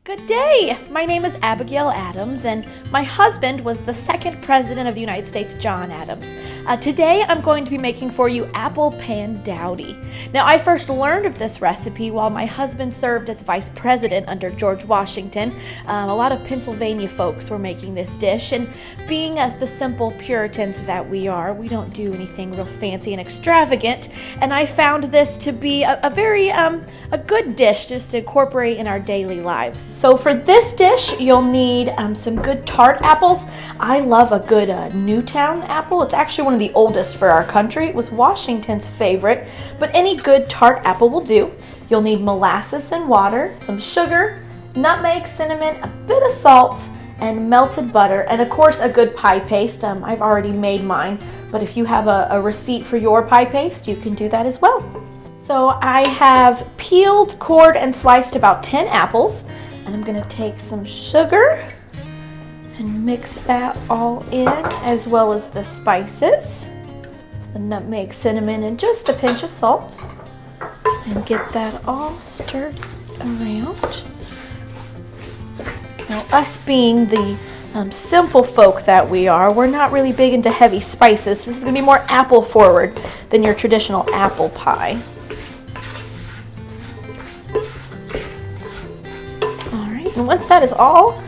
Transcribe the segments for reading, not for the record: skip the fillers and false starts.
Good day! My name is Abigail Adams, and my husband was the second president of the United States, John Adams. Today I'm going to be making for you apple pan dowdy. Now, I first learned of this recipe while my husband served as vice president under George Washington. A lot of Pennsylvania folks were making this dish, and being the simple Puritans that we are, we don't do anything real fancy and extravagant, and I found this to be a very good dish just to incorporate in our daily lives. So for this dish, you'll need some good tart apples. I love a good Newtown apple. It's actually one of the oldest for our country. It was Washington's favorite, but any good tart apple will do. You'll need molasses and water, some sugar, nutmeg, cinnamon, a bit of salt, and melted butter, and of course a good pie paste. I've already made mine, but if you have a receipt for your pie paste, you can do that as well. So I have peeled, cored, and sliced about 10 apples. And I'm going to take some sugar and mix that all in, as well as the spices, the nutmeg, cinnamon, and just a pinch of salt. And get that all stirred around. Now, us being the simple folk that we are, we're not really big into heavy spices. This is going to be more apple forward than your traditional apple pie. And once that is all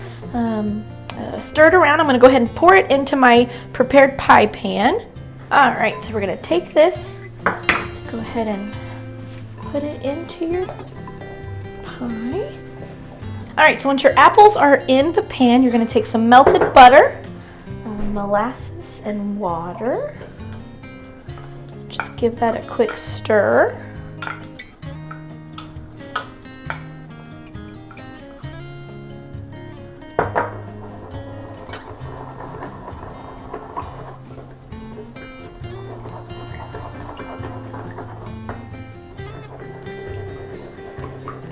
stirred around, I'm going to go ahead and pour it into my prepared pie pan. All right, so we're going to take this, go ahead and put it into your pie. All right, so once your apples are in the pan, you're going to take some melted butter, molasses, and water. Just give that a quick stir.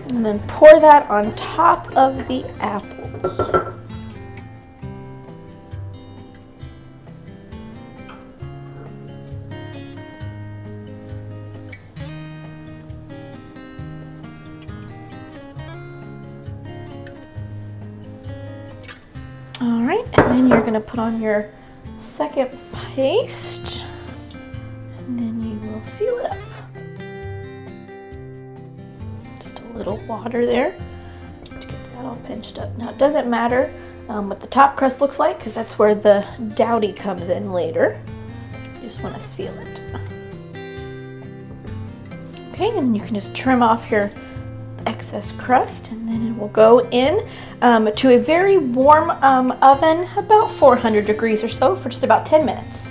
And then pour that on top of the apples. All right, and then you're going to put on your second paste, and then you will seal it up. Little water there to get that all pinched up. Now, it doesn't matter what the top crust looks like, because that's where the dowdy comes in later. You just want to seal it. Okay, and you can just trim off your excess crust, and then it will go in to a very warm oven, about 400 degrees or so, for just about 10 minutes.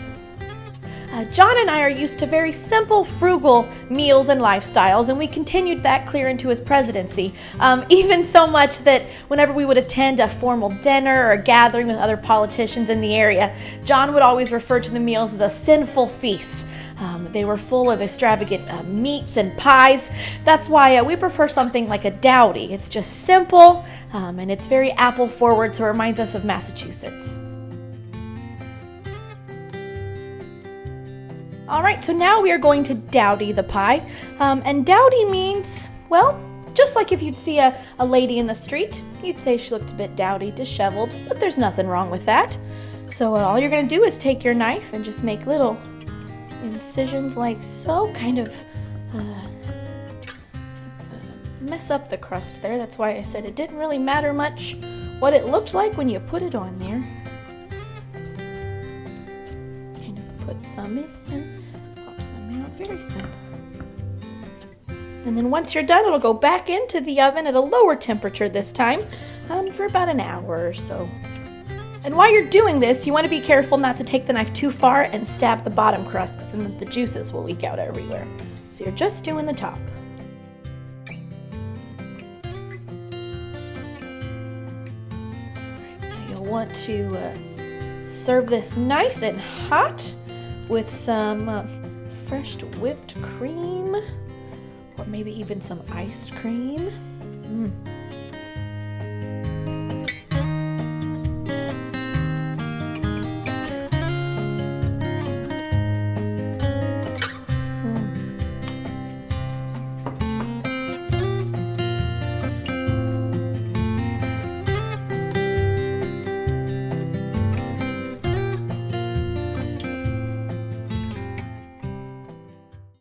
John and I are used to very simple, frugal meals and lifestyles, and we continued that clear into his presidency. Even so much that whenever we would attend a formal dinner or a gathering with other politicians in the area, John would always refer to the meals as a sinful feast. They were full of extravagant meats and pies. That's why we prefer something like a dowdy. It's just simple, and it's very apple forward, so it reminds us of Massachusetts. All right, so now we are going to dowdy the pie. And dowdy means, well, just like if you'd see a lady in the street, you'd say she looked a bit dowdy, disheveled, but there's nothing wrong with that. So all you're going to do is take your knife and just make little incisions like so, kind of mess up the crust there. That's why I said it didn't really matter much what it looked like when you put it on there. Kind of put some in. Very simple. And then once you're done, it'll go back into the oven at a lower temperature this time for about an hour or so. And while you're doing this, you want to be careful not to take the knife too far and stab the bottom crust, because then the juices will leak out everywhere. So you're just doing the top. Now you'll want to serve this nice and hot with some fresh whipped cream, or maybe even some iced cream.